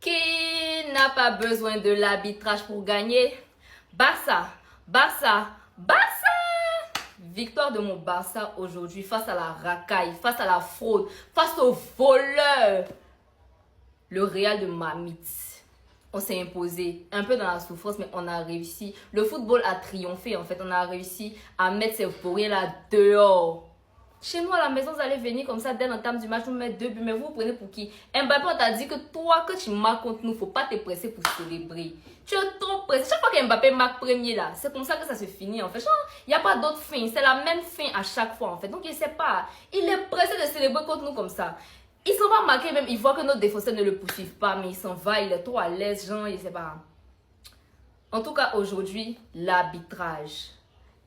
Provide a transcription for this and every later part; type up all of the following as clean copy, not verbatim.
Qui n'a pas besoin de l'arbitrage pour gagner? Barça, Barça, Barça! Victoire de mon Barça aujourd'hui face à la racaille, face à la fraude, face aux voleurs. Le Real de Mamit. On s'est imposé un peu dans la souffrance, mais on a réussi. Le football a triomphé en fait. On a réussi à mettre ces vauriens là dehors. Chez nous à la maison, vous allez venir comme ça dès l'entame du match, vous mettez 2 buts, mais vous prenez pour qui? Mbappé, on t'a dit que toi, que tu marques contre nous, faut pas te presser pour célébrer. Tu es trop pressé. Chaque fois qu'Mbappé marque premier là, c'est comme ça que ça se finit en fait. Il n'y a pas d'autre fin, c'est la même fin à chaque fois en fait. Donc il ne sait pas, il est pressé de célébrer contre nous comme ça. Il s'en va marquer même, il voit que nos défenseurs ne le poursuivent pas, mais il s'en va, il est trop à l'aise, genre, il ne sait pas. En tout cas, aujourd'hui, l'arbitrage.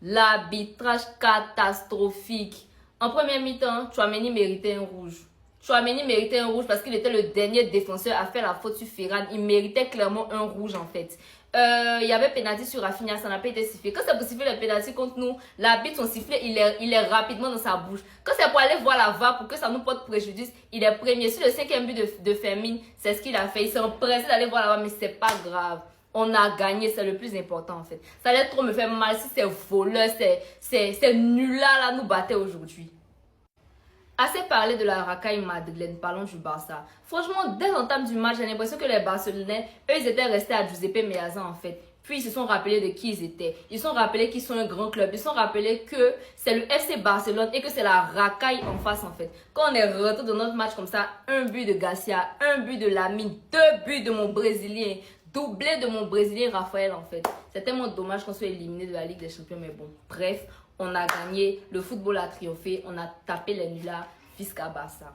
L'arbitrage catastrophique. En première mi-temps, Tchouaméni méritait un rouge. Tchouaméni méritait un rouge parce qu'il était le dernier défenseur à faire la faute sur Ferran. Il méritait clairement un rouge en fait. Il y avait pénalty sur Rafinha, ça n'a pas été sifflé. Quand c'est pour siffler le pénalty contre nous, l'arbitre son sifflet, il est rapidement dans sa bouche. Quand c'est pour aller voir la VAR pour que ça nous porte préjudice, il est premier. Sur le 5e but de Fermin, c'est ce qu'il a fait. Il s'est empressé d'aller voir la VAR, mais c'est pas grave. On a gagné, c'est le plus important en fait. Ça allait trop me faire mal si ces voleurs, ces nuls-là là, nous battaient aujourd'hui. Assez parlé de la racaille madeleine, parlons du Barça. Franchement, dès l'entame du match, j'ai l'impression que les Barcelonais, eux, ils étaient restés à Giuseppe Meazza en fait. Puis ils se sont rappelés de qui ils étaient. Ils se sont rappelés qu'ils sont un grand club. Ils se sont rappelés que c'est le FC Barcelone et que c'est la racaille en face en fait. Quand on est rentré dans notre match comme ça, un but de Garcia, un but de Lamine, 2 buts de mon Brésilien, doublé de mon Brésilien Raphaël en fait. C'est tellement dommage qu'on soit éliminé de la Ligue des Champions, mais bon, bref, on a gagné, le football a triomphé, on a tapé les nullards, Fisca Barça.